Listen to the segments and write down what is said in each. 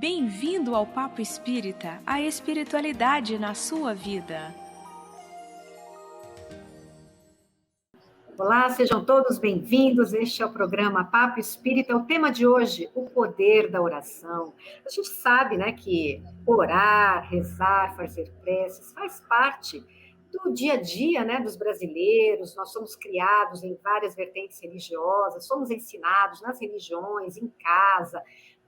Bem-vindo ao Papo Espírita, a espiritualidade na sua vida. Olá, sejam todos bem-vindos. Este é o programa Papo Espírita. O tema de hoje, o poder da oração. A gente sabe, né, que orar, rezar, fazer preces faz parte do dia a dia, né, dos brasileiros. Nós somos criados em várias vertentes religiosas, somos ensinados nas religiões, em casa.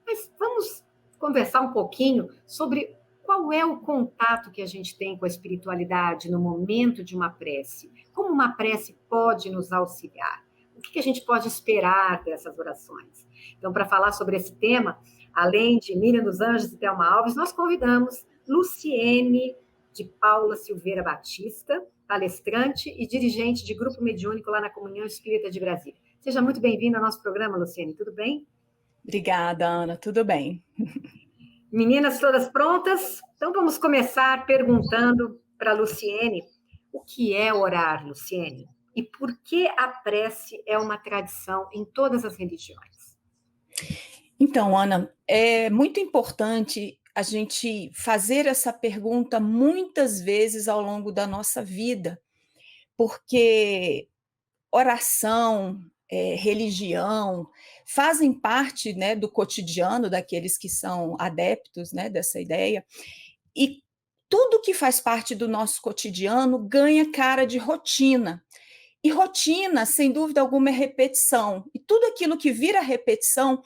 Mas vamos conversar um pouquinho sobre qual é o contato que a gente tem com a espiritualidade no momento de uma prece. Como uma prece pode nos auxiliar? O que a gente pode esperar dessas orações? Então, para falar sobre esse tema, além de Miriam dos Anjos e Thelma Alves, nós convidamos Luciene de Paula Silveira Batista, palestrante e dirigente de grupo mediúnico lá na Comunhão Espírita de Brasília. Seja muito bem-vinda ao nosso programa, Luciene, tudo bem? Obrigada, Ana, tudo bem. Meninas todas prontas? Então vamos começar perguntando para a Luciene o que é orar, Luciene, e por que a prece é uma tradição em todas as religiões. Então, Ana, é muito importante a gente fazer essa pergunta muitas vezes ao longo da nossa vida, porque oração, religião, fazem parte, né, do cotidiano daqueles que são adeptos, né, dessa ideia, e tudo que faz parte do nosso cotidiano ganha cara de rotina. E rotina, sem dúvida alguma, é repetição. E tudo aquilo que vira repetição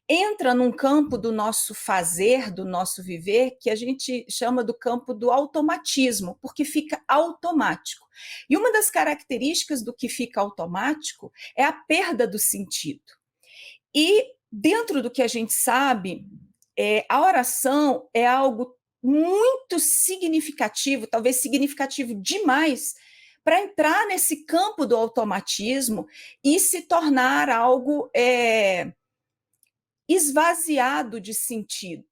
entra num campo do nosso fazer, do nosso viver, que a gente chama do campo do automatismo, porque fica automático. E uma das características do que fica automático é a perda do sentido. E dentro do que a gente sabe, a oração é algo muito significativo, talvez significativo demais, para entrar nesse campo do automatismo e se tornar algo esvaziado de sentido.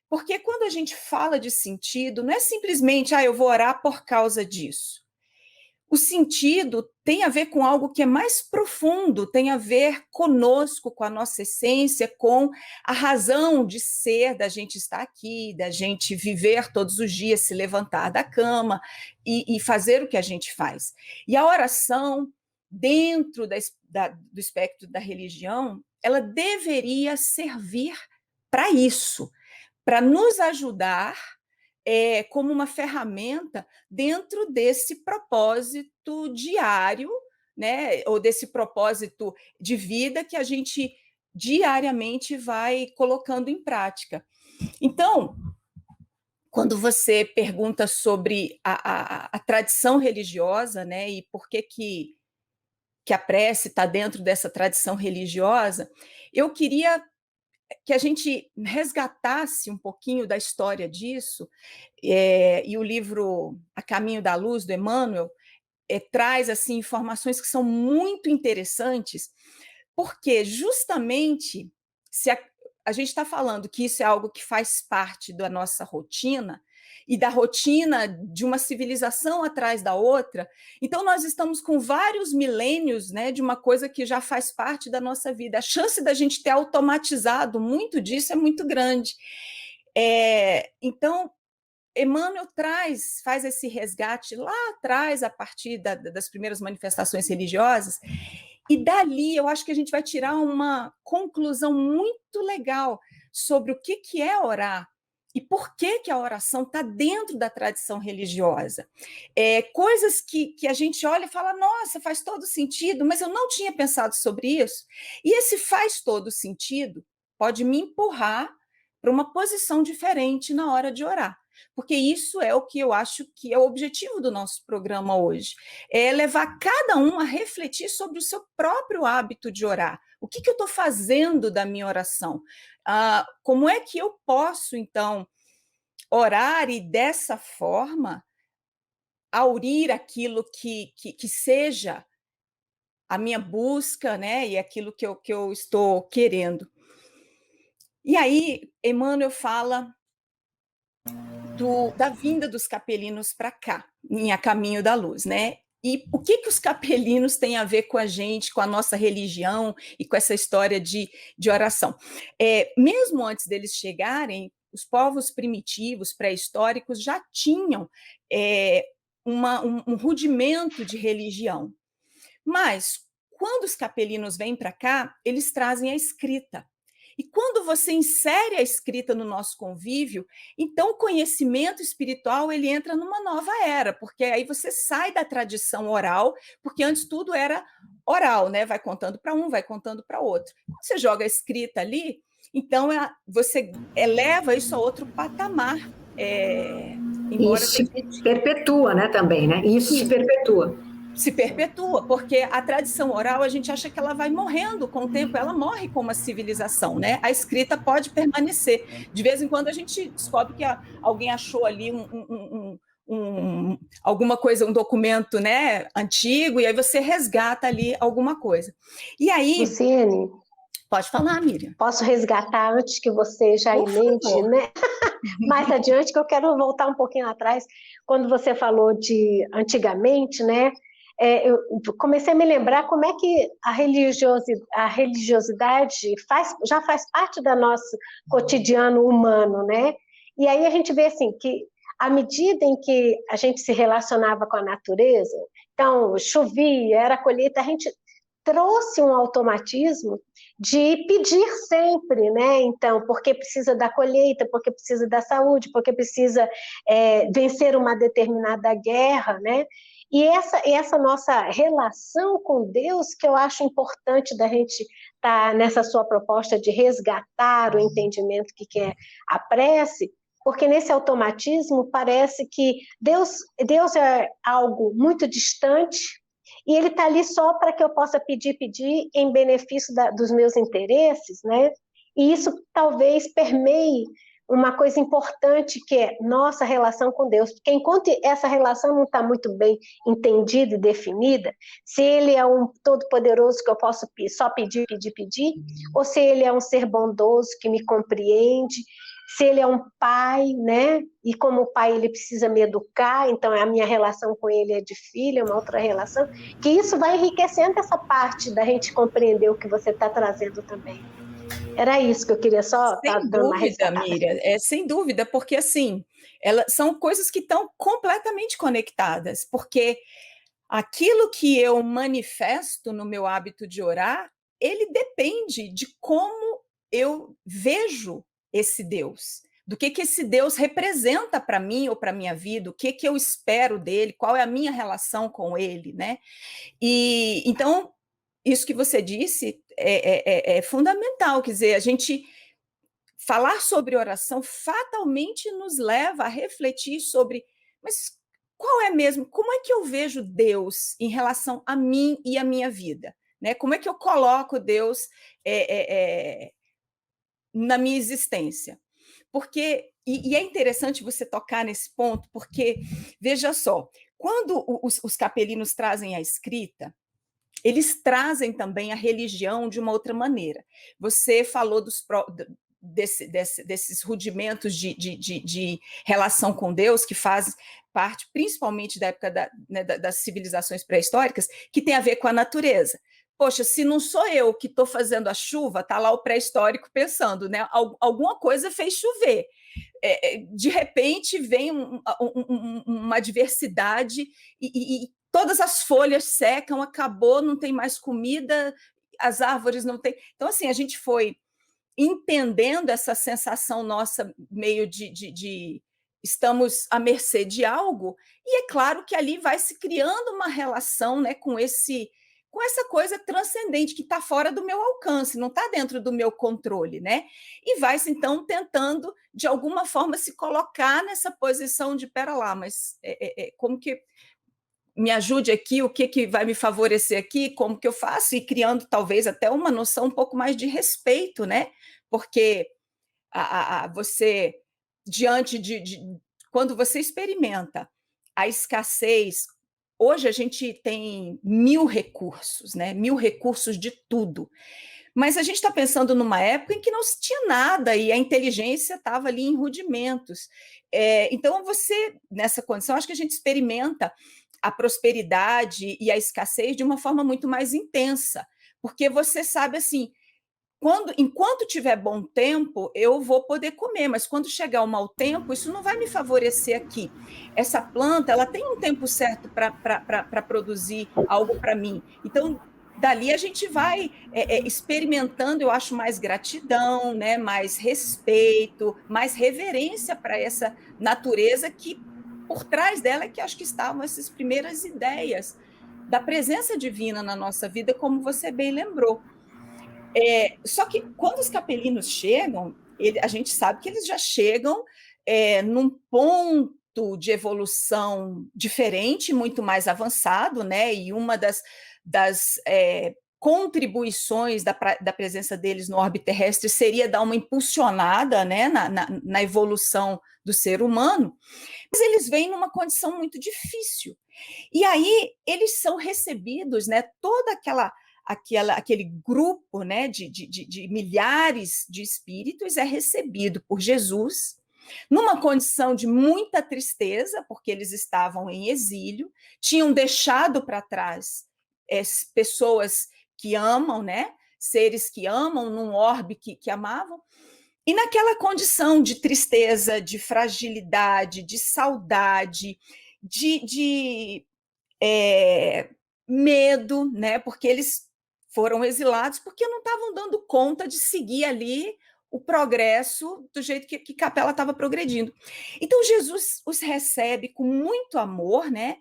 Porque quando a gente fala de sentido, não é simplesmente, eu vou orar por causa disso. O sentido tem a ver com algo que é mais profundo, tem a ver conosco, com a nossa essência, com a razão de ser da gente estar aqui, da gente viver todos os dias, se levantar da cama e fazer o que a gente faz. E a oração, dentro do espectro da religião, ela deveria servir para isso, para nos ajudar como uma ferramenta dentro desse propósito diário, né, ou desse propósito de vida que a gente diariamente vai colocando em prática. Então, quando você pergunta sobre a tradição religiosa, né, e por que a prece está dentro dessa tradição religiosa, eu queria que a gente resgatasse um pouquinho da história disso, e o livro A Caminho da Luz, do Emmanuel, traz assim, informações que são muito interessantes, porque justamente se a gente está falando que isso é algo que faz parte da nossa rotina, e da rotina de uma civilização atrás da outra, então nós estamos com vários milênios, né, de uma coisa que já faz parte da nossa vida. A chance da gente ter automatizado muito disso é muito grande. Então, Emmanuel faz esse resgate lá atrás, a partir das primeiras manifestações religiosas, e dali eu acho que a gente vai tirar uma conclusão muito legal sobre o que é orar e por que a oração está dentro da tradição religiosa. Coisas que a gente olha e fala, nossa, faz todo sentido, mas eu não tinha pensado sobre isso. E esse faz todo sentido pode me empurrar para uma posição diferente na hora de orar. Porque isso é o que eu acho que é o objetivo do nosso programa hoje, é levar cada um a refletir sobre o seu próprio hábito de orar. O que eu estou fazendo da minha oração? Como é que eu posso, então, orar e, dessa forma, aurir aquilo que seja a minha busca, né, e aquilo que eu estou querendo. E aí, Emmanuel fala da vinda dos capelinos para cá, em A Caminho da Luz, né? E o que os capelinos têm a ver com a gente, com a nossa religião e com essa história de oração? Mesmo antes deles chegarem, os povos primitivos, pré-históricos, já tinham um rudimento de religião. Mas, quando os capelinos vêm para cá, eles trazem a escrita. E quando você insere a escrita no nosso convívio, então o conhecimento espiritual ele entra numa nova era, porque aí você sai da tradição oral, porque antes tudo era oral, né? Vai contando para um, vai contando para outro. Quando você joga a escrita ali, então você eleva isso a outro patamar. Isso se perpetua, né, também, né? Isso se perpetua. Se perpetua, porque a tradição oral, a gente acha que ela vai morrendo com o tempo, ela morre como uma civilização, né? A escrita pode permanecer. De vez em quando a gente descobre que alguém achou ali alguma coisa, um documento, né, antigo, e aí você resgata ali alguma coisa. E aí... Luciene, pode falar, Miriam. Posso resgatar antes que você já emende, né? Mais adiante, que eu quero voltar um pouquinho atrás, quando você falou de antigamente, né? Eu comecei a me lembrar como é que a religiosidade já faz parte do nosso cotidiano humano, né? E aí a gente vê assim que à medida em que a gente se relacionava com a natureza, então chovia, era colheita, a gente trouxe um automatismo de pedir sempre, né? Então, porque precisa da colheita, porque precisa da saúde, porque precisa vencer uma determinada guerra, né? E essa nossa relação com Deus, que eu acho importante da gente estar nessa sua proposta de resgatar o entendimento que é a prece, porque nesse automatismo parece que Deus é algo muito distante, e ele está ali só para que eu possa pedir em benefício dos meus interesses, né? E isso talvez permeie uma coisa importante que é nossa relação com Deus, porque enquanto essa relação não está muito bem entendida e definida, se ele é um todo-poderoso que eu posso só pedir, ou se ele é um ser bondoso que me compreende, se ele é um pai, né? E como pai ele precisa me educar, então a minha relação com ele é de filho, é uma outra relação, que isso vai enriquecendo essa parte da gente compreender o que você está trazendo também. Era isso que eu queria só estar dando uma resposta. Miriam, sem dúvida, porque assim, são coisas que estão completamente conectadas, porque aquilo que eu manifesto no meu hábito de orar, ele depende de como eu vejo esse Deus, do que esse Deus representa para mim ou para minha vida, o que eu espero dele, qual é a minha relação com ele, né? E então isso que você disse é fundamental, quer dizer, a gente falar sobre oração fatalmente nos leva a refletir sobre, mas qual é mesmo, como é que eu vejo Deus em relação a mim e a minha vida, né? Como é que eu coloco Deus na minha existência? Porque, e é interessante você tocar nesse ponto, porque, veja só, quando os capelinos trazem a escrita, eles trazem também a religião de uma outra maneira. Você falou desses rudimentos de relação com Deus, que faz parte principalmente da época das civilizações pré-históricas, que tem a ver com a natureza. Poxa, se não sou eu que estou fazendo a chuva, está lá o pré-histórico pensando, né? Alguma coisa fez chover. De repente vem uma diversidade e todas as folhas secam, acabou, não tem mais comida, as árvores não têm. Então, assim, a gente foi entendendo essa sensação nossa meio de estamos à mercê de algo, e é claro que ali vai se criando uma relação, né, com essa coisa transcendente que está fora do meu alcance, não está dentro do meu controle, né? E vai, então, tentando, de alguma forma, se colocar nessa posição de, pera lá, mas como que me ajude aqui, o que vai me favorecer aqui, como que eu faço, e criando, talvez, até uma noção um pouco mais de respeito, né? Porque você, diante quando você experimenta a escassez. Hoje a gente tem 1000 recursos, né? 1000 recursos de tudo. Mas a gente está pensando numa época em que não se tinha nada e a inteligência estava ali em rudimentos. Então, você, nessa condição, acho que a gente experimenta a prosperidade e a escassez de uma forma muito mais intensa, porque você sabe assim, enquanto tiver bom tempo, eu vou poder comer, mas quando chegar o mau tempo, isso não vai me favorecer aqui. Essa planta, ela tem um tempo certo para produzir algo para mim. Então, dali a gente vai experimentando, eu acho, mais gratidão, né? Mais respeito, mais reverência para essa natureza que, por trás dela, é que acho que estavam essas primeiras ideias da presença divina na nossa vida, como você bem lembrou. Só que quando os capelinos chegam, a gente sabe que eles já chegam num ponto de evolução diferente, muito mais avançado, né? E uma das contribuições da presença deles no orbe terrestre seria dar uma impulsionada, né, na evolução do ser humano, mas eles vêm numa condição muito difícil. E aí eles são recebidos, né, aquele grupo, né, de milhares de espíritos é recebido por Jesus numa condição de muita tristeza, porque eles estavam em exílio, tinham deixado para trás pessoas que amam, né, seres que amam, num orbe que amavam, e naquela condição de tristeza, de fragilidade, de saudade, de medo, né, porque eles foram exilados porque não estavam dando conta de seguir ali o progresso do jeito que Capela estava progredindo. Então, Jesus os recebe com muito amor, né?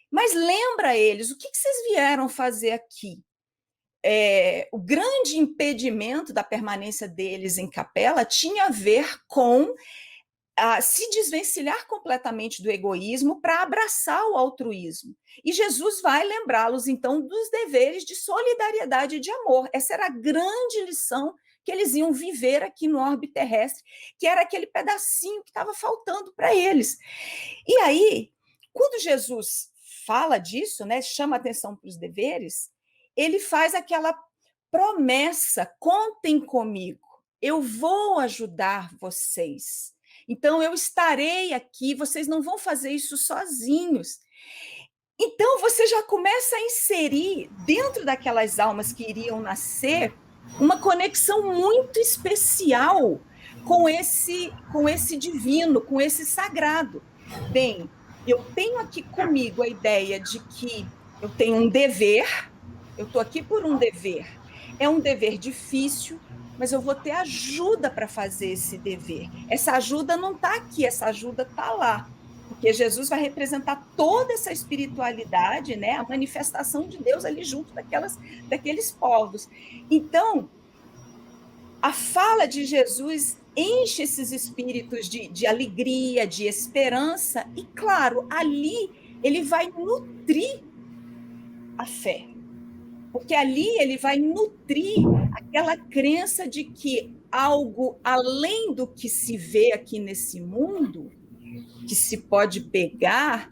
Mas lembra eles, o que vocês vieram fazer aqui? O grande impedimento da permanência deles em Capela tinha a ver com se desvencilhar completamente do egoísmo para abraçar o altruísmo. E Jesus vai lembrá-los, então, dos deveres de solidariedade e de amor. Essa era a grande lição que eles iam viver aqui no orbe terrestre, que era aquele pedacinho que estava faltando para eles. E aí, quando Jesus fala disso, né, chama atenção para os deveres, ele faz aquela promessa: contem comigo, eu vou ajudar vocês. Então, eu estarei aqui, vocês não vão fazer isso sozinhos. Então, você já começa a inserir dentro daquelas almas que iriam nascer uma conexão muito especial com esse divino, com esse sagrado. Bem, eu tenho aqui comigo a ideia de que eu tenho um dever, eu estou aqui por um dever. É um dever difícil, mas eu vou ter ajuda para fazer esse dever. Essa ajuda não está aqui, essa ajuda está lá. Porque Jesus vai representar toda essa espiritualidade, né? A manifestação de Deus ali junto daqueles povos. Então, a fala de Jesus enche esses espíritos de alegria, de esperança, e, claro, ali ele vai nutrir a fé. Porque ali ele vai nutrir aquela crença de que algo além do que se vê aqui nesse mundo, que se pode pegar,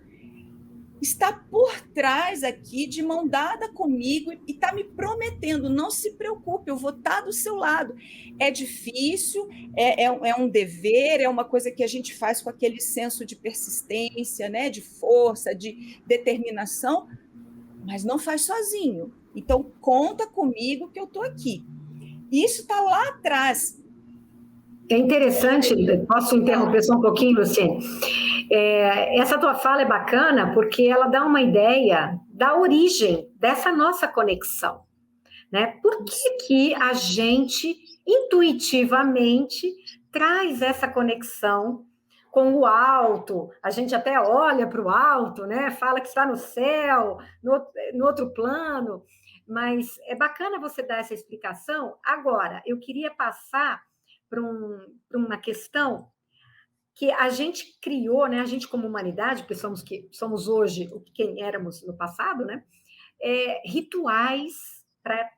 está por trás aqui, de mão dada comigo, e está me prometendo: não se preocupe, eu vou estar do seu lado. É difícil, é um dever, é uma coisa que a gente faz com aquele senso de persistência, né, de força, de determinação, mas não faz sozinho. Então, conta comigo que eu estou aqui. Isso está lá atrás. É interessante, posso interromper só um pouquinho, Luciene? Essa tua fala é bacana porque ela dá uma ideia da origem dessa nossa conexão, né? Por que a gente intuitivamente traz essa conexão com o alto? A gente até olha para o alto, né? Fala que está no céu, no outro plano, mas é bacana você dar essa explicação. Agora, eu queria passar para uma questão que a gente criou, né? A gente como humanidade, porque somos hoje quem éramos no passado, né? Rituais para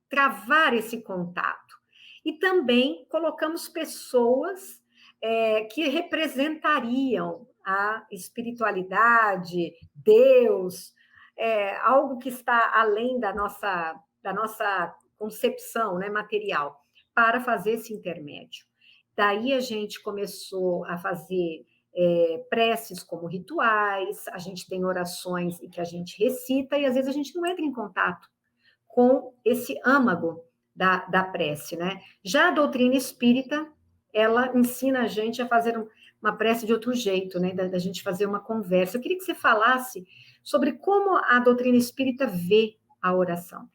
travar esse contato. E também colocamos pessoas que representariam a espiritualidade, Deus, algo que está além da nossa concepção, né, material, para fazer esse intermédio. Daí a gente começou a fazer preces como rituais, a gente tem orações em que a gente recita, e às vezes a gente não entra em contato com esse âmago da prece, né? Já a doutrina espírita, ela ensina a gente a fazer uma prece de outro jeito, né? Da gente fazer uma conversa. Eu queria que você falasse sobre como a doutrina espírita vê a oração.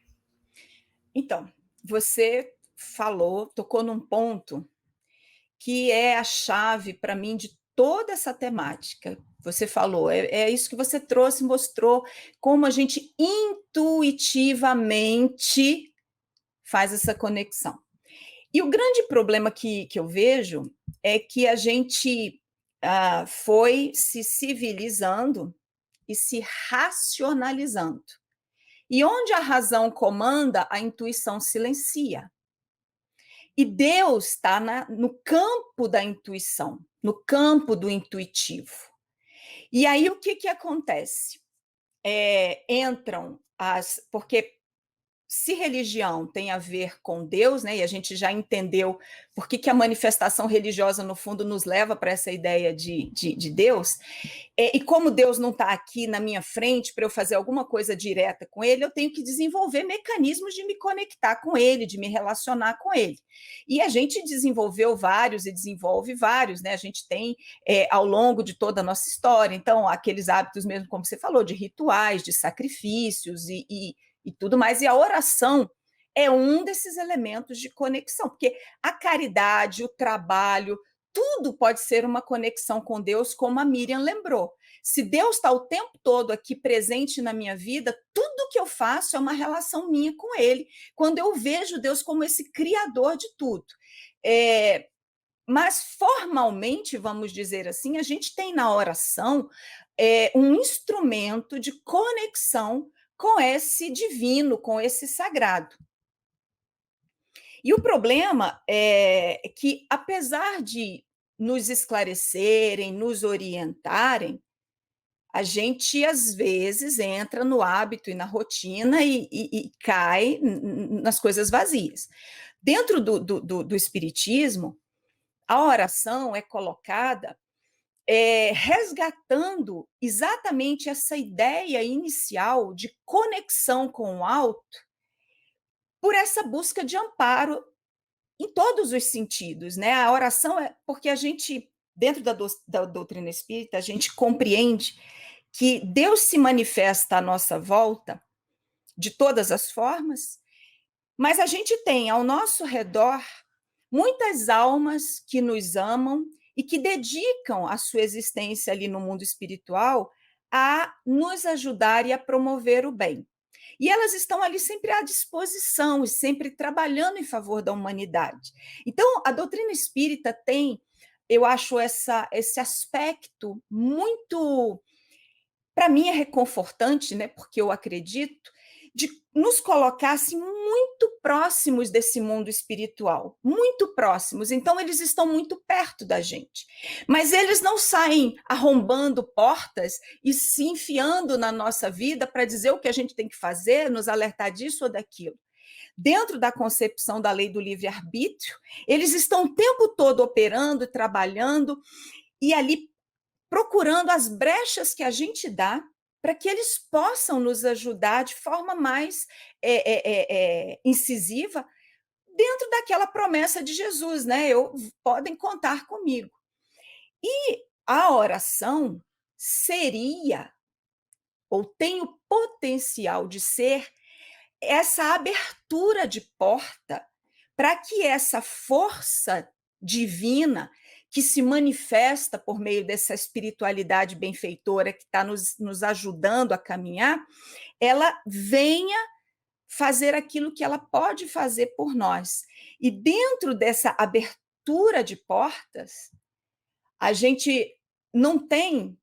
Então, você tocou num ponto que é a chave para mim de toda essa temática. Você falou, é isso que você trouxe, mostrou como a gente intuitivamente faz essa conexão. E o grande problema que eu vejo é que a gente foi se civilizando e se racionalizando. E onde a razão comanda, a intuição silencia. E Deus está no campo da intuição, no campo do intuitivo. E aí o que acontece? Entram porque se religião tem a ver com Deus, né, e a gente já entendeu por que a manifestação religiosa, no fundo, nos leva para essa ideia de Deus, e como Deus não está aqui na minha frente para eu fazer alguma coisa direta com ele, eu tenho que desenvolver mecanismos de me conectar com ele, de me relacionar com ele. E a gente desenvolveu vários e desenvolve vários, né? A gente tem ao longo de toda a nossa história, então, aqueles hábitos mesmo, como você falou, de rituais, de sacrifícios e tudo mais, e a oração é um desses elementos de conexão, porque a caridade, o trabalho, tudo pode ser uma conexão com Deus, como a Miriam lembrou. Se Deus está o tempo todo aqui presente na minha vida, tudo que eu faço é uma relação minha com Ele, quando eu vejo Deus como esse criador de tudo. Mas formalmente, vamos dizer assim, a gente tem na oração um instrumento de conexão com esse divino, com esse sagrado. E o problema é que, apesar de nos esclarecerem, nos orientarem, a gente, às vezes, entra no hábito e na rotina e cai nas coisas vazias. Dentro do espiritismo, a oração é colocada resgatando exatamente essa ideia inicial de conexão com o alto por essa busca de amparo em todos os sentidos, né? A oração é porque a gente, dentro da doutrina espírita, a gente compreende que Deus se manifesta à nossa volta de todas as formas, mas a gente tem ao nosso redor muitas almas que nos amam e que dedicam a sua existência ali no mundo espiritual a nos ajudar e a promover o bem. E elas estão ali sempre à disposição e sempre trabalhando em favor da humanidade. Então, a doutrina espírita tem, eu acho, esse aspecto muito, para mim, é reconfortante, né? Porque eu acredito, de nos colocar assim, muito próximos desse mundo espiritual, muito próximos. Então, eles estão muito perto da gente. Mas eles não saem arrombando portas e se enfiando na nossa vida para dizer o que a gente tem que fazer, nos alertar disso ou daquilo. Dentro da concepção da lei do livre-arbítrio, eles estão o tempo todo operando, trabalhando e ali procurando as brechas que a gente dá para que eles possam nos ajudar de forma mais incisiva dentro daquela promessa de Jesus, né? Podem contar comigo. E a oração seria, ou tem o potencial de ser, essa abertura de porta para que essa força divina que se manifesta por meio dessa espiritualidade benfeitora que está nos ajudando a caminhar, ela venha fazer aquilo que ela pode fazer por nós. E dentro dessa abertura de portas, a gente não tem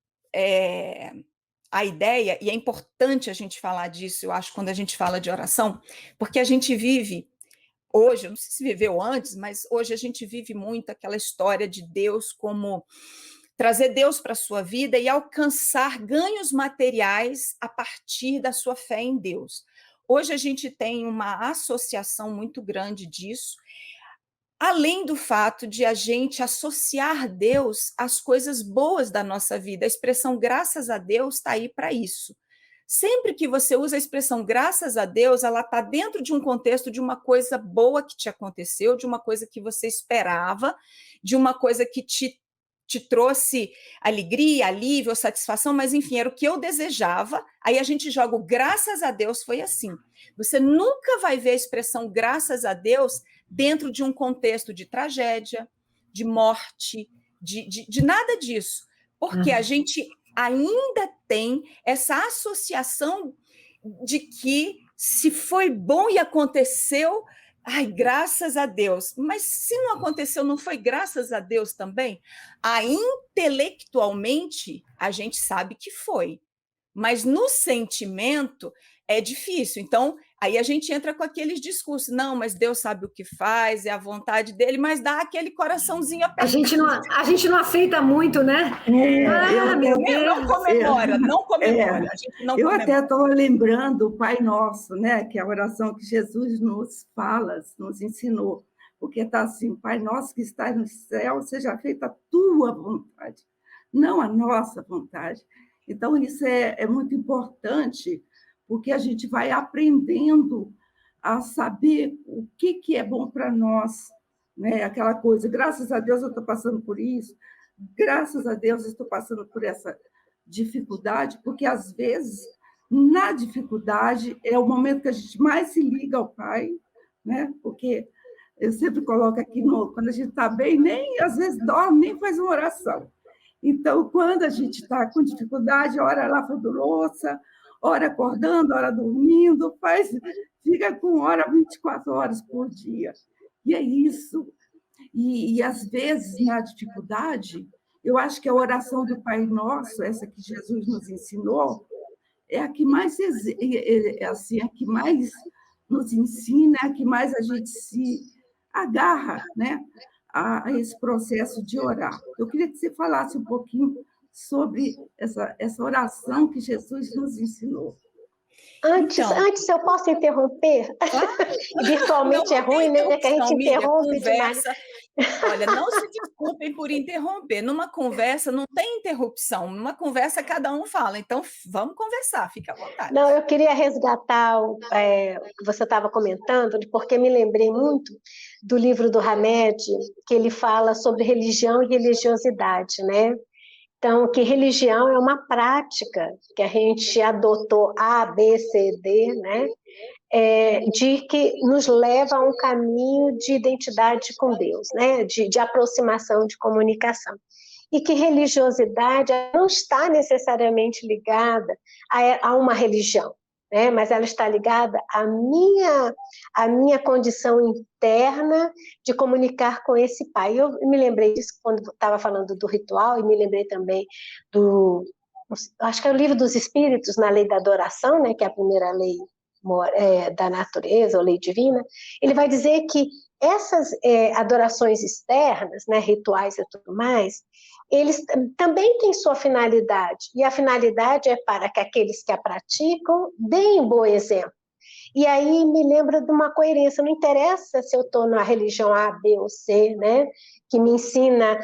a ideia, e é importante a gente falar disso, eu acho, quando a gente fala de oração, porque a gente vive hoje, eu não sei se viveu antes, mas hoje a gente vive muito aquela história de Deus como trazer Deus para a sua vida e alcançar ganhos materiais a partir da sua fé em Deus. Hoje a gente tem uma associação muito grande disso, além do fato de a gente associar Deus às coisas boas da nossa vida. A expressão graças a Deus está aí para isso. Sempre que você usa a expressão graças a Deus, ela está dentro de um contexto de uma coisa boa que te aconteceu, de uma coisa que você esperava, de uma coisa que te trouxe alegria, alívio, satisfação, mas enfim, era o que eu desejava. Aí a gente joga o graças a Deus foi assim. Você nunca vai ver a expressão graças a Deus dentro de um contexto de tragédia, de morte, de nada disso. Porque a gente ainda tem essa associação de que se foi bom e aconteceu, ai, graças a Deus. Mas se não aconteceu, não foi graças a Deus também? Intelectualmente, a gente sabe que foi. Mas no sentimento é difícil. Então, aí a gente entra com aqueles discursos. Não, mas Deus sabe o que faz, é a vontade dele, mas dá aquele coraçãozinho apertado. A gente não aceita muito, né? Não comemora, não comemora. A gente não comemora. Até estou lembrando o Pai Nosso, né? Que é a oração que Jesus nos fala, nos ensinou. Porque está assim, Pai Nosso que está no céu, seja feita a tua vontade, não a nossa vontade. Então, isso é muito importante, porque a gente vai aprendendo a saber o que é bom para nós, né? Aquela coisa, graças a Deus eu estou passando por isso, graças a Deus eu estou passando por essa dificuldade, porque, às vezes, na dificuldade, é o momento que a gente mais se liga ao Pai, né? Porque eu sempre coloco aqui, quando a gente está bem, nem às vezes dorme, nem faz uma oração. Então, quando a gente está com dificuldade, ora lavando louça, ora acordando, ora dormindo, fica com hora 24 horas por dia. E é isso. E às vezes, na dificuldade, eu acho que a oração do Pai Nosso, essa que Jesus nos ensinou, é a que mais, assim, a que mais nos ensina, é a que mais a gente se agarra, né? A esse processo de orar. Eu queria que você falasse um pouquinho sobre essa oração que Jesus nos ensinou. Antes eu posso interromper? Virtualmente é ruim, né? Que a gente interrompe demais. Olha, não se desculpem por interromper. Numa conversa não tem interrupção. Numa conversa cada um fala. Então, vamos conversar, fica à vontade. Não, eu queria resgatar o que você estava comentando, porque me lembrei muito do livro do Hamed, que ele fala sobre religião e religiosidade, né? Então, que religião é uma prática que a gente adotou A, B, C, D, né? De que nos leva a um caminho de identidade com Deus, né? De aproximação, de comunicação. E que religiosidade não está necessariamente ligada a uma religião, né? Mas ela está ligada à minha condição interna de comunicar com esse Pai. Eu me lembrei disso quando estava falando do ritual, e me lembrei também acho que é o Livro dos Espíritos, na Lei da Adoração, né? Que é a primeira lei da natureza, ou lei divina. Ele vai dizer que essas adorações externas, né, rituais e tudo mais, eles também têm sua finalidade, e a finalidade é para que aqueles que a praticam deem bom exemplo. E aí me lembra de uma coerência, não interessa se eu estou na religião A, B ou C, né, que me ensina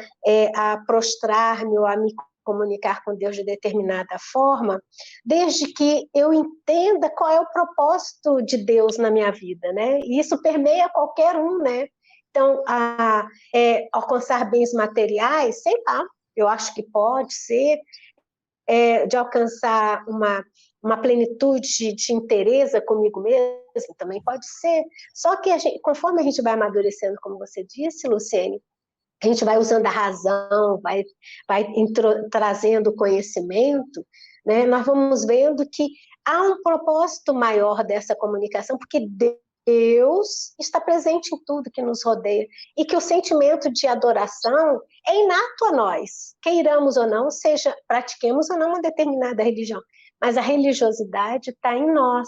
a prostrar-me ou a me comunicar com Deus de determinada forma, desde que eu entenda qual é o propósito de Deus na minha vida, né? E isso permeia qualquer um, né? Então, alcançar bens materiais, sei lá, eu acho que pode ser, de alcançar uma plenitude de inteireza comigo mesmo, também pode ser. Só que conforme a gente vai amadurecendo, como você disse, Luciene, a gente vai usando a razão, vai trazendo conhecimento, né? Nós vamos vendo que há um propósito maior dessa comunicação, porque Deus está presente em tudo que nos rodeia, e que o sentimento de adoração é inato a nós, queiramos ou não, pratiquemos ou não uma determinada religião, mas a religiosidade está em nós.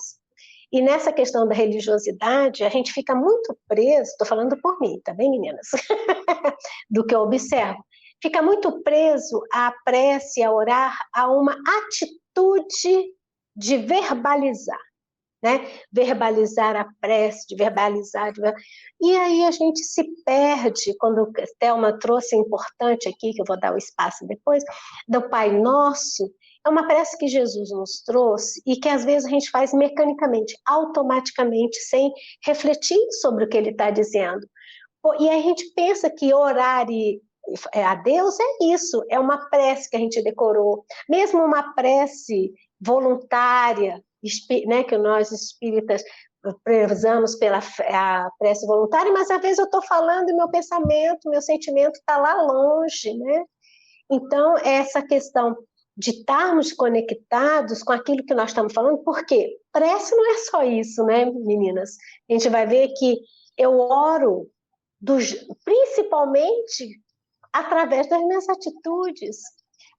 E nessa questão da religiosidade, a gente fica muito preso, estou falando por mim, tá bem, meninas? Do que eu observo. Fica muito preso à prece, a orar, a uma atitude de verbalizar. né? Verbalizar a prece, de verbalizar. E aí a gente se perde, quando a Thelma trouxe importante aqui, que eu vou dar o espaço depois, do Pai Nosso. É uma prece que Jesus nos trouxe e que às vezes a gente faz mecanicamente, automaticamente, sem refletir sobre o que ele está dizendo. E aí a gente pensa que orar a Deus é isso, é uma prece que a gente decorou. Mesmo uma prece voluntária, né, que nós espíritas prezamos pela a prece voluntária, mas às vezes eu estou falando e meu pensamento, meu sentimento está lá longe, né? Então, essa questão de estarmos conectados com aquilo que nós estamos falando, porque prece não é só isso, né, meninas? A gente vai ver que eu oro principalmente através das minhas atitudes.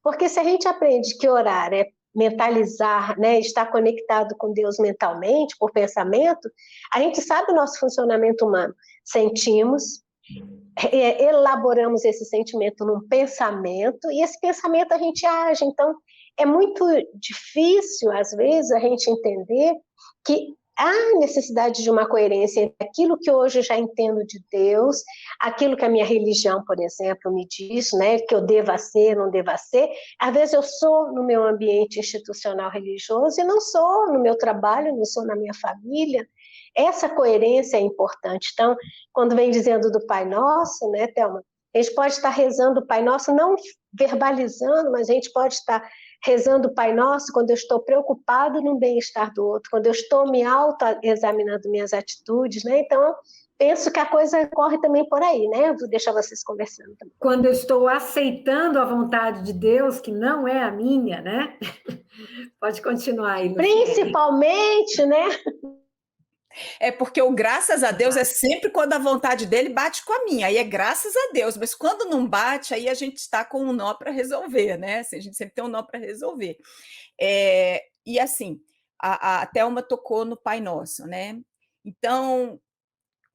Porque se a gente aprende que orar é mentalizar, né, estar conectado com Deus mentalmente, por pensamento, a gente sabe o nosso funcionamento humano. Sentimos, elaboramos esse sentimento num pensamento, e esse pensamento a gente age. Então, é muito difícil, às vezes, a gente entender que há necessidade de uma coerência entre aquilo que hoje eu já entendo de Deus, aquilo que a minha religião, por exemplo, me diz, né, que eu deva ser, não deva ser. Às vezes eu sou no meu ambiente institucional religioso e não sou no meu trabalho, não sou na minha família. Essa coerência é importante. Então, quando vem dizendo do Pai Nosso, né, Thelma, a gente pode estar rezando o Pai Nosso, não verbalizando, mas a gente pode estar rezando o Pai Nosso quando eu estou preocupado no bem-estar do outro, quando eu estou me auto-examinando minhas atitudes, né? Então, penso que a coisa corre também por aí, né? Eu vou deixar vocês conversando também. Quando eu estou aceitando a vontade de Deus, que não é a minha, né? Pode continuar aí, Luciene. Principalmente, né? É porque o graças a Deus é sempre quando a vontade dele bate com a minha, aí é graças a Deus, mas quando não bate, aí a gente está com um nó para resolver, né? Assim, a gente sempre tem um nó para resolver. E assim, a Thelma tocou no Pai Nosso, né? Então,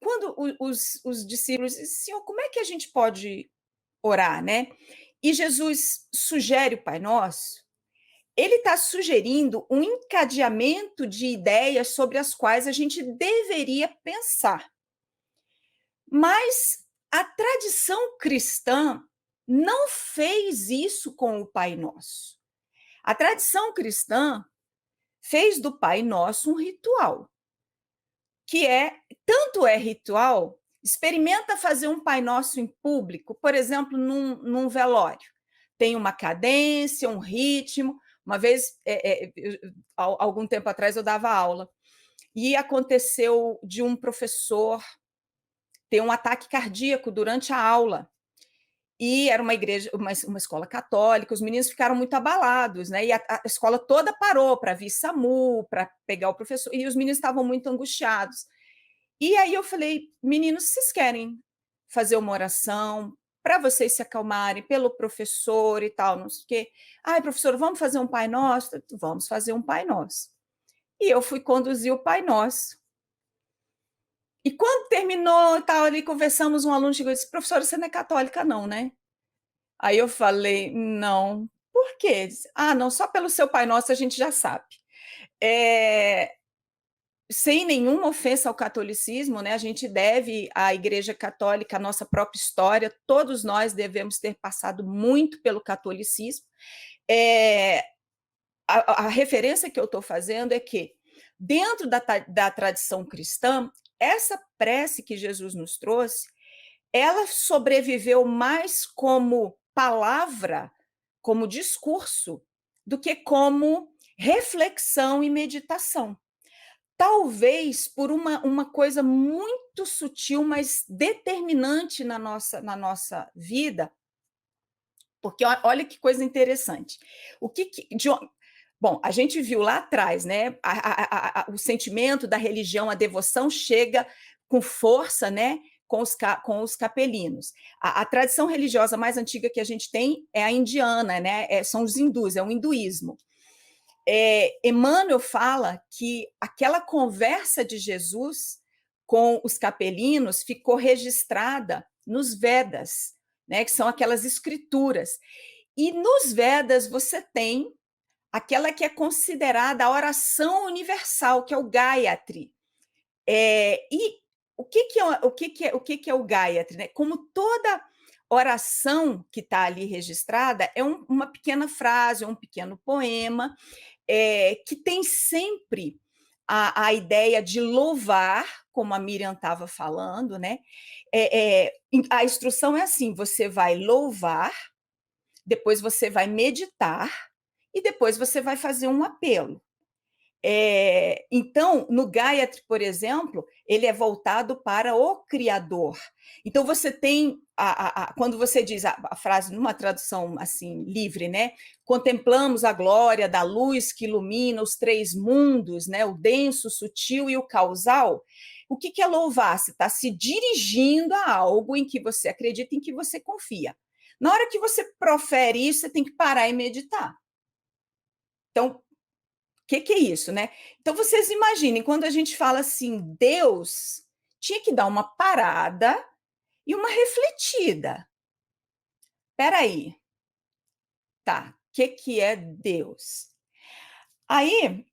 quando os discípulos dizem, Senhor, como é que a gente pode orar, né? E Jesus sugere o Pai Nosso, ele está sugerindo um encadeamento de ideias sobre as quais a gente deveria pensar. Mas a tradição cristã não fez isso com o Pai Nosso. A tradição cristã fez do Pai Nosso um ritual, que tanto é ritual, experimenta fazer um Pai Nosso em público, por exemplo, num velório. Tem uma cadência, um ritmo. Uma vez, algum tempo atrás, eu dava aula e aconteceu de um professor ter um ataque cardíaco durante a aula. E era uma igreja, uma escola católica, os meninos ficaram muito abalados, né? E a escola toda parou para vir SAMU, para pegar o professor, e os meninos estavam muito angustiados. E aí eu falei, meninos, vocês querem fazer uma oração para vocês se acalmarem, pelo professor e tal, não sei o quê. Ai, professor, vamos fazer um Pai Nosso? Vamos fazer um Pai Nosso. E eu fui conduzir o Pai Nosso. E quando terminou, tal, ali conversamos, um aluno chegou e disse, professora, você não é católica não, né? Aí eu falei, não. Por quê? Disse, não, só pelo seu Pai Nosso a gente já sabe. Sem nenhuma ofensa ao catolicismo, né? A gente deve à Igreja Católica a nossa própria história, todos nós devemos ter passado muito pelo catolicismo. A referência que eu estou fazendo é que, dentro da tradição cristã, essa prece que Jesus nos trouxe, ela sobreviveu mais como palavra, como discurso, do que como reflexão e meditação. Talvez por uma coisa muito sutil, mas determinante na nossa vida, porque olha que coisa interessante. Bom, a gente viu lá atrás, né? O sentimento da religião, a devoção chega com força, né? Com os capelinos. A tradição religiosa mais antiga que a gente tem é a indiana, né? São os hindus, é o hinduísmo. Emmanuel fala que aquela conversa de Jesus com os capelinos ficou registrada nos Vedas, né, que são aquelas escrituras. E nos Vedas você tem aquela que é considerada a oração universal, que é o Gayatri. E o que é o Gayatri? Né? Como toda oração que está ali registrada é uma pequena frase, um pequeno poema, que tem sempre a ideia de louvar, como a Miriam estava falando, né? A instrução é assim: você vai louvar, depois você vai meditar e depois você vai fazer um apelo. Então, no Gayatri, por exemplo, ele é voltado para o Criador. Então, você tem, quando você diz a frase, numa tradução assim livre, né? Contemplamos a glória da luz que ilumina os três mundos, né? O denso, o sutil e o causal. O que é louvar? Você está se dirigindo a algo em que você acredita, em que você confia. Na hora que você profere isso, você tem que parar e meditar. Então, o que é isso, né? Então, vocês imaginem, quando a gente fala assim, Deus, tinha que dar uma parada e uma refletida. Espera aí. Tá, o que é Deus? Aí,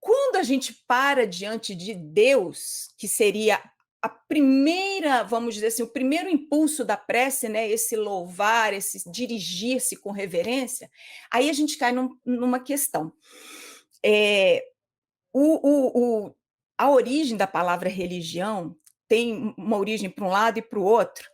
quando a gente para diante de Deus, que seria a primeira, vamos dizer assim, o primeiro impulso da prece, né? Esse louvar, esse dirigir-se com reverência, aí a gente cai numa questão. A origem da palavra religião tem uma origem para um lado e para o outro.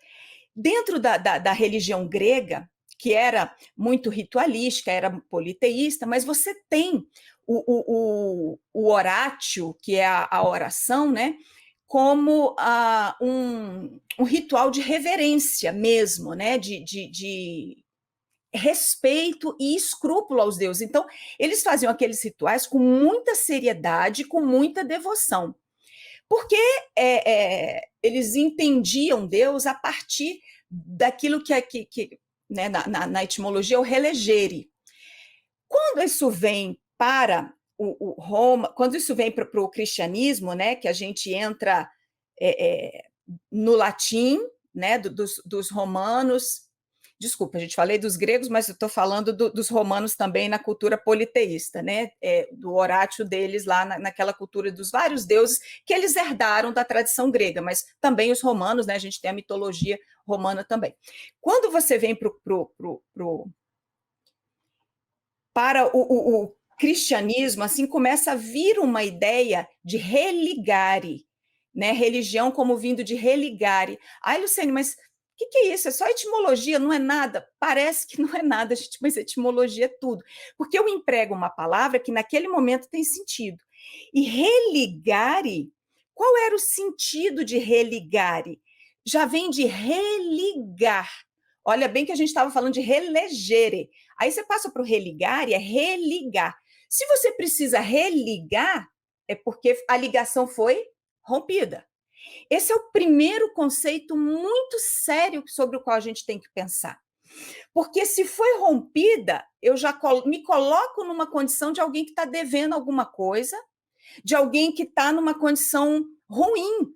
Dentro da religião grega, que era muito ritualística, era politeísta, mas você tem o oratio, que é a oração, né, como um ritual de reverência mesmo, né, de respeito e escrúpulo aos deuses. Então, eles faziam aqueles rituais com muita seriedade, com muita devoção, porque eles entendiam Deus a partir daquilo que né, na etimologia é o relegere. Quando isso vem para o Roma, quando isso vem para o cristianismo, né, que a gente entra no latim, né, dos romanos. Desculpa, a gente falei dos gregos, mas eu estou falando dos romanos também na cultura politeísta, né? Do orátil deles lá naquela cultura dos vários deuses que eles herdaram da tradição grega, mas também os romanos, né? A gente tem a mitologia romana também. Quando você vem para o cristianismo, assim, começa a vir uma ideia de religare, né? Religião como vindo de religare. Ai, Luciane, mas o que é isso? É só etimologia, não é nada? Parece que não é nada, gente, mas etimologia é tudo. Porque eu emprego uma palavra que naquele momento tem sentido. E religare, qual era o sentido de religare? Já vem de religar. Olha bem que a gente estava falando de relegere. Aí você passa para o religare, é religar. Se você precisa religar, é porque a ligação foi rompida. Esse é o primeiro conceito muito sério sobre o qual a gente tem que pensar. Porque se foi rompida, eu já me coloco numa condição de alguém que está devendo alguma coisa, de alguém que está numa condição ruim.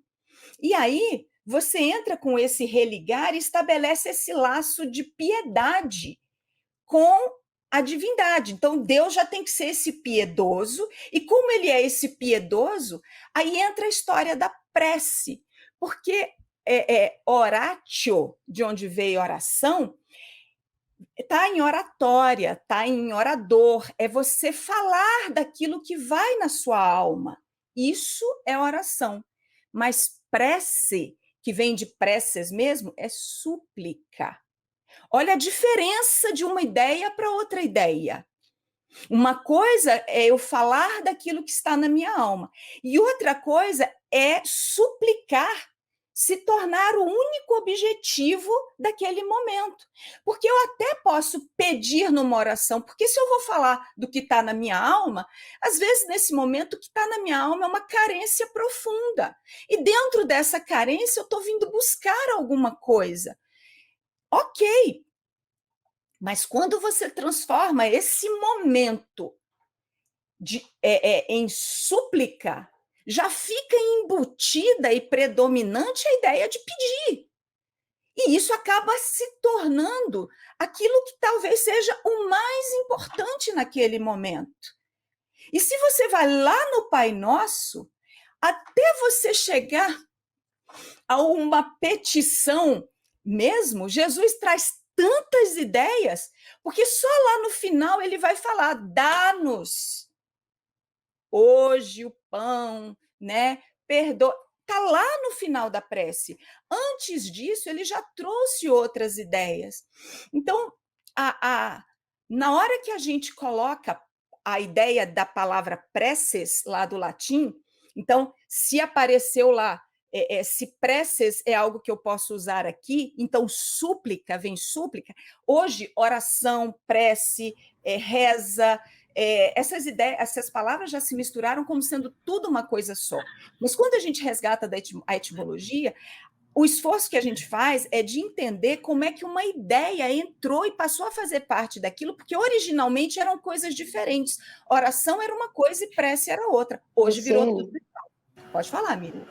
E aí você entra com esse religar e estabelece esse laço de piedade com a divindade. Então, Deus já tem que ser esse piedoso, e como ele é esse piedoso, aí entra a história da prece, porque oratio, de onde veio oração, está em oratória, está em orador, é você falar daquilo que vai na sua alma. Isso é oração. Mas prece, que vem de preces mesmo, é súplica. Olha a diferença de uma ideia para outra ideia. Uma coisa é eu falar daquilo que está na minha alma, e outra coisa é suplicar, se tornar o único objetivo daquele momento. Porque eu até posso pedir numa oração, porque se eu vou falar do que está na minha alma, às vezes nesse momento o que está na minha alma é uma carência profunda. E dentro dessa carência eu estou vindo buscar alguma coisa. Ok, mas quando você transforma esse momento em súplica, já fica embutida e predominante a ideia de pedir. E isso acaba se tornando aquilo que talvez seja o mais importante naquele momento. E se você vai lá no Pai Nosso, até você chegar a uma petição mesmo, Jesus traz tantas ideias, porque só lá no final ele vai falar: dá-nos hoje o pão, né? Perdoa. Está lá no final da prece. Antes disso, ele já trouxe outras ideias. Então, na hora que a gente coloca a ideia da palavra preces, lá do latim, então, se apareceu lá, se preces é algo que eu posso usar aqui, então súplica, vem súplica. Hoje, oração, prece, reza, essas ideias, essas palavras já se misturaram como sendo tudo uma coisa só. Mas quando a gente resgata a etimologia, o esforço que a gente faz é de entender como é que uma ideia entrou e passou a fazer parte daquilo, porque originalmente eram coisas diferentes. Oração era uma coisa e prece era outra. Hoje virou tudo igual. Pode falar, Miriam.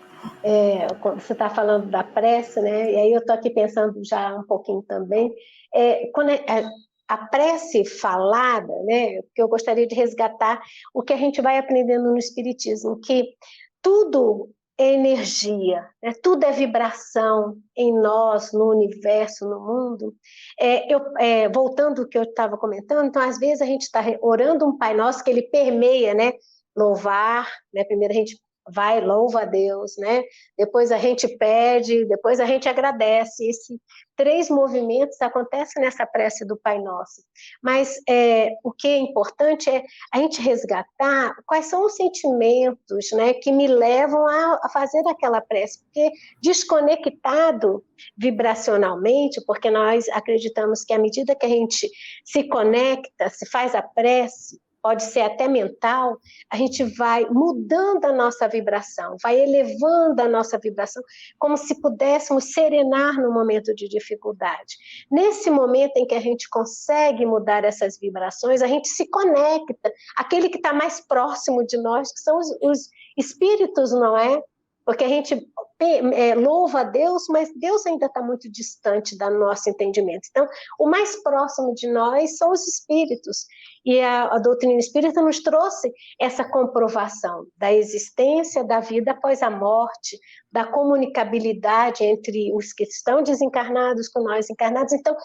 Você está falando da prece, né? E aí eu estou aqui pensando já um pouquinho também. Quando a prece falada, né? Que eu gostaria de resgatar o que a gente vai aprendendo no Espiritismo, que tudo é energia, né? Tudo é vibração em nós, no universo, no mundo. Voltando ao que eu estava comentando, então às vezes a gente está orando um Pai Nosso que ele permeia, né? Louvar, né? Primeiro a gente vai, louva a Deus, né? Depois a gente pede, depois a gente agradece. Esses 3 movimentos acontecem nessa prece do Pai Nosso. Mas o que é importante é a gente resgatar quais são os sentimentos, né, que me levam a fazer aquela prece, porque desconectado vibracionalmente, porque nós acreditamos que à medida que a gente se conecta, se faz a prece, pode ser até mental, a gente vai mudando a nossa vibração, vai elevando a nossa vibração, como se pudéssemos serenar no momento de dificuldade. Nesse momento em que a gente consegue mudar essas vibrações, a gente se conecta, aquele que está mais próximo de nós, que são os espíritos, não é? Porque a gente louva a Deus, mas Deus ainda está muito distante do nosso entendimento. Então, o mais próximo de nós são os espíritos. E a doutrina espírita nos trouxe essa comprovação da existência da vida após a morte, da comunicabilidade entre os que estão desencarnados com nós encarnados. Então,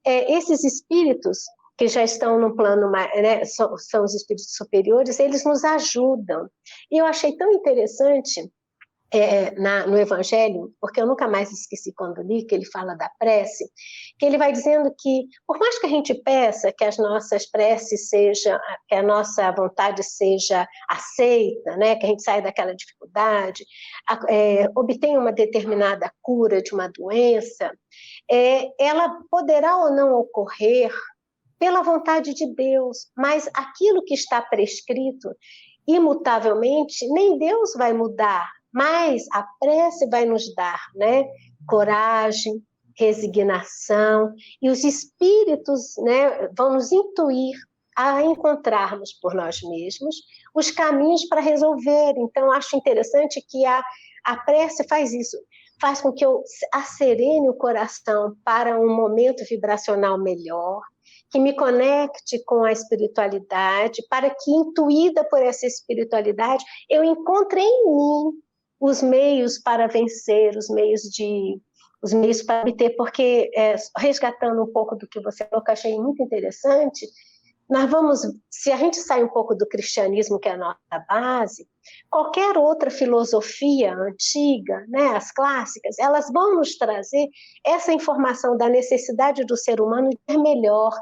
esses espíritos que já estão no plano, né, são os espíritos superiores, eles nos ajudam. E eu achei tão interessante no Evangelho, porque eu nunca mais esqueci quando li, que ele fala da prece, que ele vai dizendo que, por mais que a gente peça que as nossas preces sejam, que a nossa vontade seja aceita, né, que a gente saia daquela dificuldade, obtenha uma determinada cura de uma doença, ela poderá ou não ocorrer pela vontade de Deus, mas aquilo que está prescrito, imutavelmente, nem Deus vai mudar, mas a prece vai nos dar, né, coragem, resignação, e os espíritos, né, vão nos intuir a encontrarmos por nós mesmos os caminhos para resolver. Então, acho interessante que a prece faz isso, faz com que eu acerene o coração para um momento vibracional melhor, que me conecte com a espiritualidade, para que, intuída por essa espiritualidade, eu encontre em mim os meios para vencer, os meios para obter, porque, resgatando um pouco do que você falou, que eu achei muito interessante, se a gente sai um pouco do cristianismo, que é a nossa base, qualquer outra filosofia antiga, né, as clássicas, elas vão nos trazer essa informação da necessidade do ser humano de ser melhor,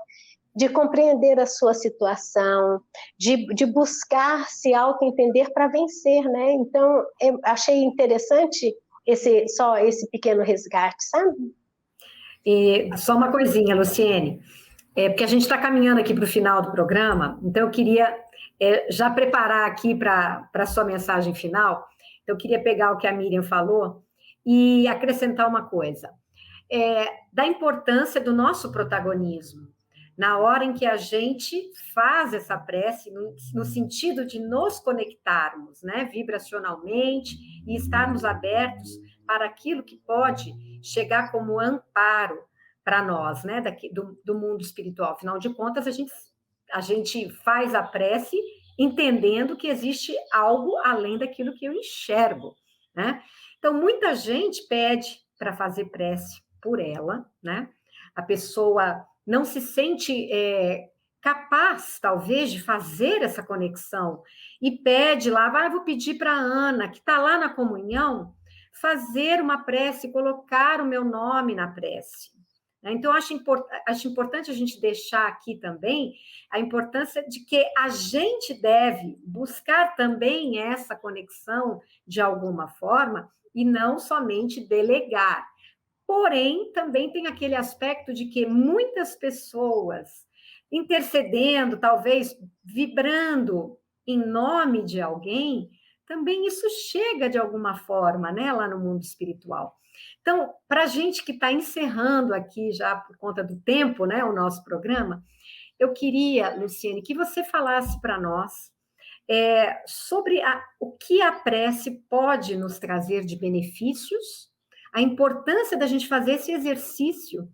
de compreender a sua situação, de buscar se auto-entender para vencer, né? Então, eu achei interessante esse pequeno resgate, sabe? E só uma coisinha, Luciene, porque a gente está caminhando aqui para o final do programa, então eu queria já preparar aqui para a sua mensagem final, então eu queria pegar o que a Miriam falou e acrescentar uma coisa, da importância do nosso protagonismo, na hora em que a gente faz essa prece, no sentido de nos conectarmos, né, vibracionalmente, e estarmos abertos para aquilo que pode chegar como amparo para nós, né, do mundo espiritual. Afinal de contas, a gente faz a prece entendendo que existe algo além daquilo que eu enxergo, né? Então, muita gente pede para fazer prece por ela, né? A pessoa não se sente capaz, talvez, de fazer essa conexão e pede lá, vou pedir para a Ana, que está lá na comunhão, fazer uma prece, colocar o meu nome na prece. Então, acho importante a gente deixar aqui também a importância de que a gente deve buscar também essa conexão de alguma forma e não somente delegar. Porém, também tem aquele aspecto de que muitas pessoas intercedendo, talvez vibrando em nome de alguém, também isso chega de alguma forma, né, lá no mundo espiritual. Então, para a gente que está encerrando aqui já por conta do tempo, né, o nosso programa, eu queria, Luciene, que você falasse para nós sobre o que a prece pode nos trazer de benefícios, a importância da gente fazer esse exercício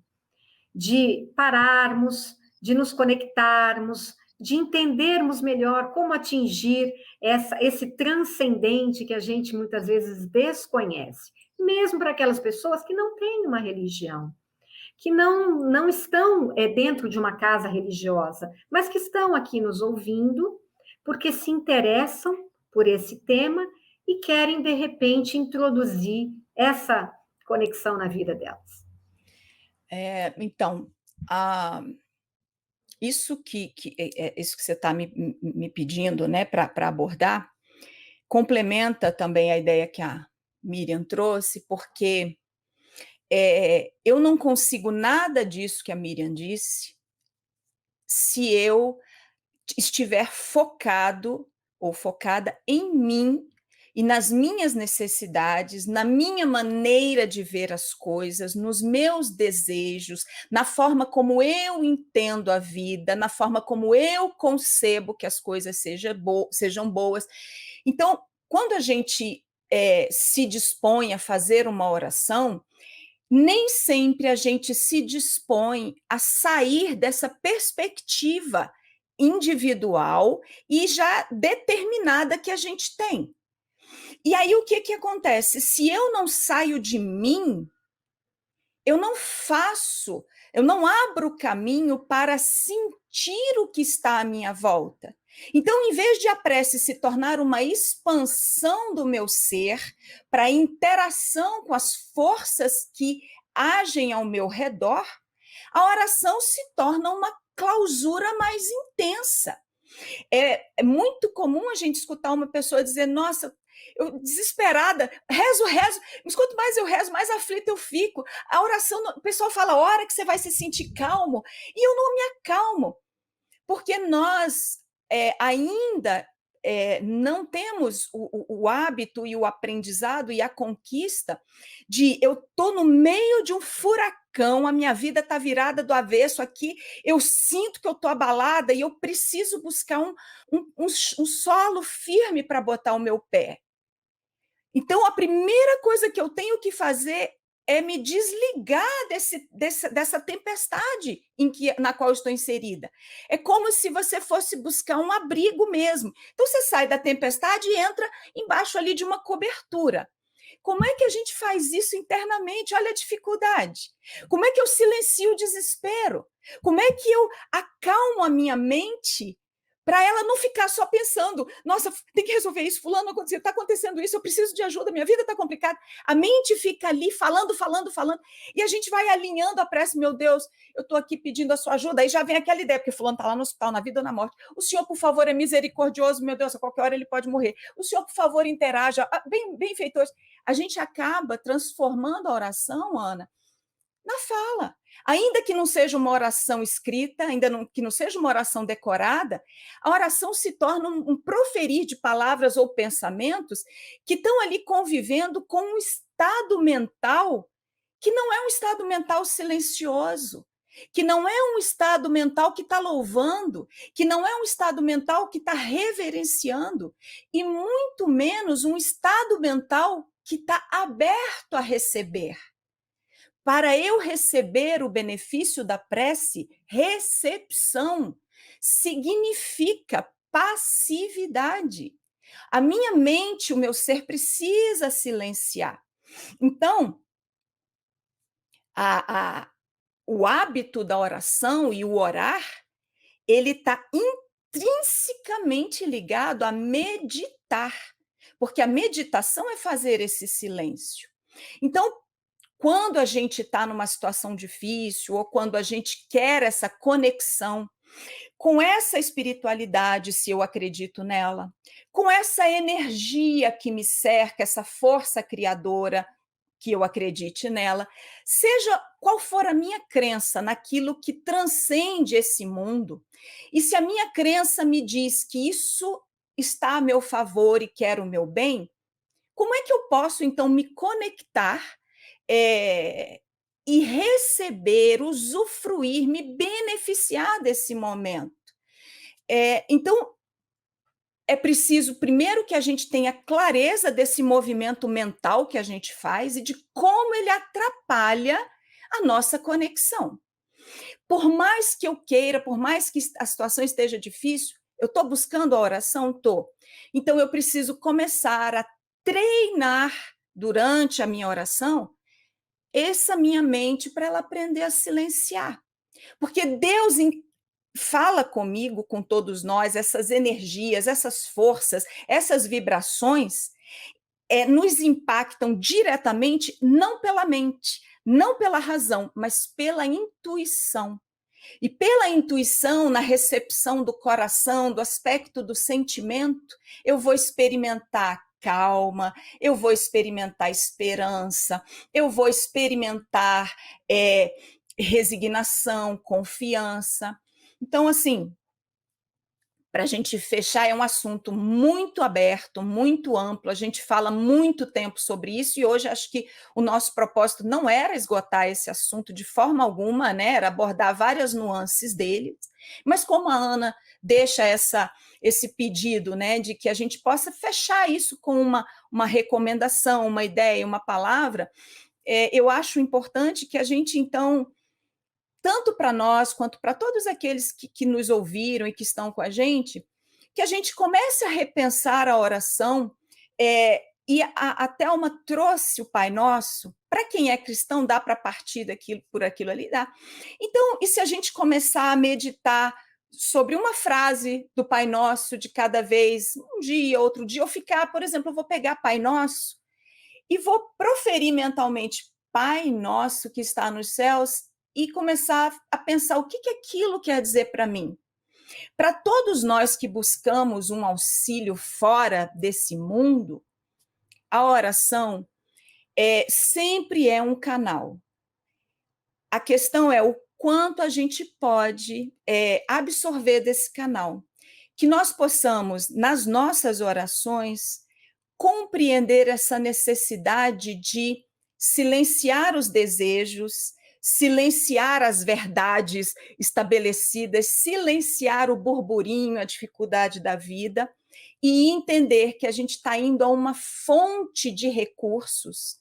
de pararmos, de nos conectarmos, de entendermos melhor como atingir esse transcendente que a gente muitas vezes desconhece, mesmo para aquelas pessoas que não têm uma religião, que não estão dentro de uma casa religiosa, mas que estão aqui nos ouvindo porque se interessam por esse tema e querem, de repente, introduzir essa conexão na vida delas. Então, isso que você está me pedindo, né, para abordar, complementa também a ideia que a Miriam trouxe, porque eu não consigo nada disso que a Miriam disse se eu estiver focado ou focada em mim e nas minhas necessidades, na minha maneira de ver as coisas, nos meus desejos, na forma como eu entendo a vida, na forma como eu concebo que as coisas sejam boas. Então, quando a gente se dispõe a fazer uma oração, nem sempre a gente se dispõe a sair dessa perspectiva individual e já determinada que a gente tem. E aí o que acontece? Se eu não saio de mim, eu não abro caminho para sentir o que está à minha volta. Então, em vez de a prece se tornar uma expansão do meu ser para interação com as forças que agem ao meu redor, a oração se torna uma clausura mais intensa. É muito comum a gente escutar uma pessoa dizer, nossa, eu desesperada, rezo, mas quanto mais eu rezo, mais aflita eu fico. A oração, o pessoal fala, hora que você vai se sentir calmo, e eu não me acalmo, porque nós ainda não temos o hábito e o aprendizado e a conquista de eu estou no meio de um furacão, a minha vida está virada do avesso aqui, eu sinto que eu estou abalada e eu preciso buscar um solo firme para botar o meu pé. Então, a primeira coisa que eu tenho que fazer é me desligar dessa tempestade na qual eu estou inserida. É como se você fosse buscar um abrigo mesmo. Então, você sai da tempestade e entra embaixo ali de uma cobertura. Como é que a gente faz isso internamente? Olha a dificuldade. Como é que eu silencio o desespero? Como é que eu acalmo a minha mente para ela não ficar só pensando, nossa, tem que resolver isso, fulano, está acontecendo isso, eu preciso de ajuda, minha vida está complicada. A mente fica ali falando, e a gente vai alinhando a prece, meu Deus, eu estou aqui pedindo a sua ajuda, aí já vem aquela ideia, porque fulano está lá no hospital, na vida ou na morte. O senhor, por favor, é misericordioso, meu Deus, a qualquer hora ele pode morrer. O senhor, por favor, interaja. Bem feito hoje. A gente acaba transformando a oração, Ana, na fala. Ainda que não seja uma oração escrita, que não seja uma oração decorada, a oração se torna um proferir de palavras ou pensamentos que estão ali convivendo com um estado mental que não é um estado mental silencioso, que não é um estado mental que está louvando, que não é um estado mental que está reverenciando, e muito menos um estado mental que está aberto a receber. Para eu receber o benefício da prece, recepção significa passividade. A minha mente, o meu ser precisa silenciar. Então, o hábito da oração e o orar, ele está intrinsecamente ligado a meditar, porque a meditação é fazer esse silêncio. Então, quando a gente está numa situação difícil, ou quando a gente quer essa conexão com essa espiritualidade, se eu acredito nela, com essa energia que me cerca, essa força criadora, que eu acredite nela, seja qual for a minha crença naquilo que transcende esse mundo, e se a minha crença me diz que isso está a meu favor e quer o meu bem, como é que eu posso, então, me conectar e receber, usufruir, me beneficiar desse momento? Então, é preciso, primeiro, que a gente tenha clareza desse movimento mental que a gente faz e de como ele atrapalha a nossa conexão. Por mais que eu queira, por mais que a situação esteja difícil, eu estou buscando a oração? Estou. Então, eu preciso começar a treinar, durante a minha oração, essa minha mente para ela aprender a silenciar. Porque Deus fala comigo, com todos nós, essas energias, essas forças, essas vibrações, nos impactam diretamente, não pela mente, não pela razão, mas pela intuição. E pela intuição, na recepção do coração, do aspecto do sentimento, eu vou experimentar calma, eu vou experimentar esperança, eu vou experimentar resignação, confiança. Então, assim, para a gente fechar, é um assunto muito aberto, muito amplo, a gente fala muito tempo sobre isso, e hoje acho que o nosso propósito não era esgotar esse assunto de forma alguma, né? Era abordar várias nuances dele, mas como a Ana deixa esse pedido, né, de que a gente possa fechar isso com uma recomendação, uma ideia, uma palavra, eu acho importante que a gente, então, tanto para nós quanto para todos aqueles que nos ouviram e que estão com a gente comece a repensar a oração. E a Thelma trouxe o Pai Nosso. Para quem é cristão, dá para partir por aquilo ali, dá. Então, e se a gente começar a meditar sobre uma frase do Pai Nosso de cada vez, um dia, outro dia, ou ficar, por exemplo, eu vou pegar Pai Nosso e vou proferir mentalmente Pai Nosso que está nos céus, e começar a pensar o que aquilo quer dizer para mim. Para todos nós que buscamos um auxílio fora desse mundo, a oração sempre é um canal. A questão é o quanto a gente pode absorver desse canal. Que nós possamos, nas nossas orações, compreender essa necessidade de silenciar os desejos, silenciar as verdades estabelecidas, silenciar o burburinho, a dificuldade da vida, e entender que a gente está indo a uma fonte de recursos.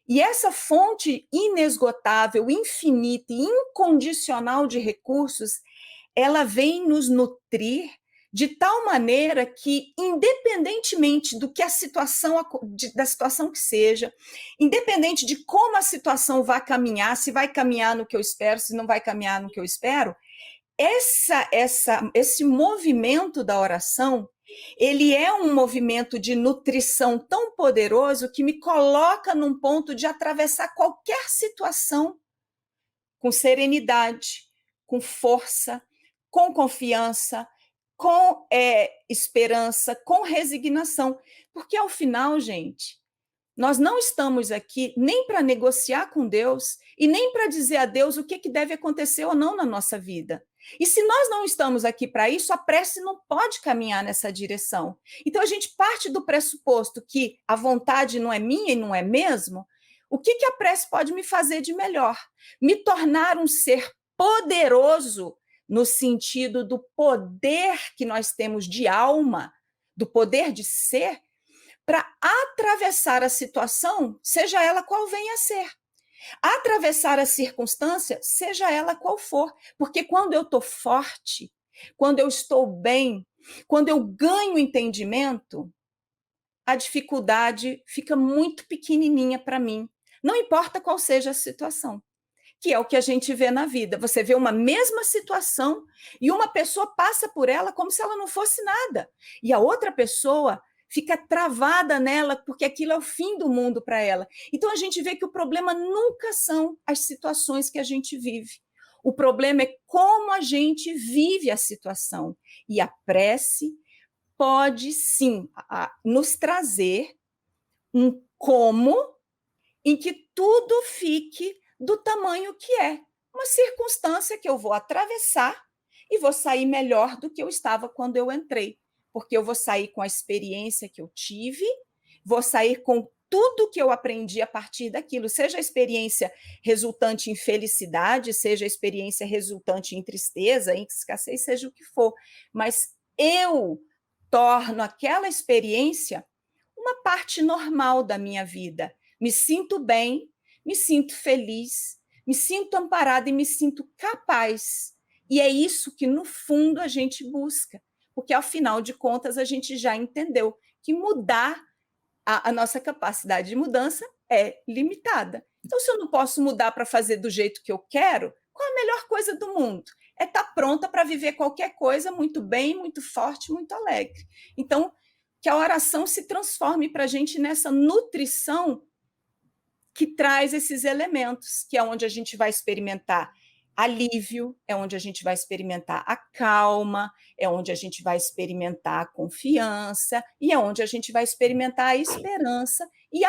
E essa fonte inesgotável, infinita e incondicional de recursos, ela vem nos nutrir de tal maneira que, independentemente do que da situação que seja, independente de como a situação vai caminhar, se vai caminhar no que eu espero, se não vai caminhar no que eu espero, esse movimento da oração, ele é um movimento de nutrição tão poderoso que me coloca num ponto de atravessar qualquer situação com serenidade, com força, com confiança, com esperança, com resignação. Porque, ao final, gente, nós não estamos aqui nem para negociar com Deus e nem para dizer a Deus o que deve acontecer ou não na nossa vida. E se nós não estamos aqui para isso, a prece não pode caminhar nessa direção. Então, a gente parte do pressuposto que a vontade não é minha e não é mesmo. O que a prece pode me fazer de melhor? Me tornar um ser poderoso, no sentido do poder que nós temos de alma, do poder de ser, para atravessar a situação, seja ela qual venha a ser. Atravessar a circunstância, seja ela qual for. Porque quando eu estou forte, quando eu estou bem, quando eu ganho entendimento, a dificuldade fica muito pequenininha para mim. Não importa qual seja a situação, que é o que a gente vê na vida. Você vê uma mesma situação e uma pessoa passa por ela como se ela não fosse nada. E a outra pessoa fica travada nela porque aquilo é o fim do mundo para ela. Então a gente vê que o problema nunca são as situações que a gente vive. O problema é como a gente vive a situação. E a prece pode sim nos trazer um como em que tudo fique do tamanho que é. Uma circunstância que eu vou atravessar e vou sair melhor do que eu estava quando eu entrei, porque eu vou sair com a experiência que eu tive, vou sair com tudo que eu aprendi a partir daquilo, seja a experiência resultante em felicidade, seja a experiência resultante em tristeza, em escassez, seja o que for, mas eu torno aquela experiência uma parte normal da minha vida. Me sinto bem, me sinto feliz, me sinto amparada e me sinto capaz. E é isso que, no fundo, a gente busca, porque, ao final de contas, a gente já entendeu que mudar, a nossa capacidade de mudança é limitada. Então, se eu não posso mudar para fazer do jeito que eu quero, qual a melhor coisa do mundo? É estar pronta para viver qualquer coisa muito bem, muito forte, muito alegre. Então, que a oração se transforme para a gente nessa nutrição que traz esses elementos, que é onde a gente vai experimentar alívio, é onde a gente vai experimentar a calma, é onde a gente vai experimentar a confiança e é onde a gente vai experimentar a esperança. E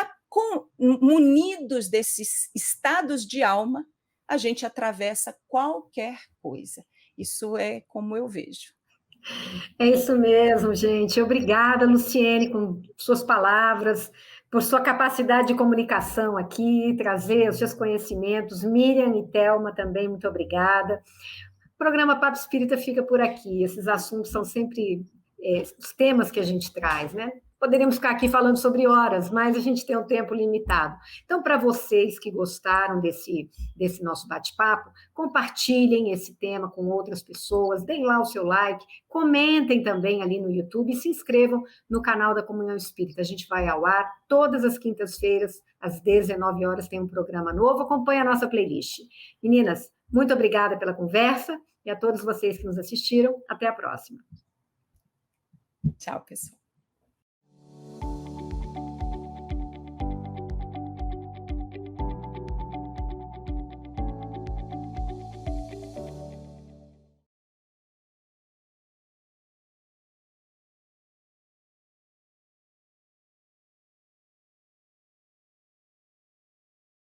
munidos desses estados de alma, a gente atravessa qualquer coisa. Isso é como eu vejo. É isso mesmo, gente. Obrigada, Luciene, com suas palavras, por sua capacidade de comunicação aqui, trazer os seus conhecimentos. Miriam e Thelma também, muito obrigada. O programa Papo Espírita fica por aqui. Esses assuntos são sempre os temas que a gente traz, né? Poderíamos ficar aqui falando sobre horas, mas a gente tem um tempo limitado. Então, para vocês que gostaram desse nosso bate-papo, compartilhem esse tema com outras pessoas, deem lá o seu like, comentem também ali no YouTube e se inscrevam no canal da Comunhão Espírita. A gente vai ao ar todas as quintas-feiras, às 19 horas, tem um programa novo. Acompanhe a nossa playlist. Meninas, muito obrigada pela conversa e a todos vocês que nos assistiram. Até a próxima. Tchau, pessoal.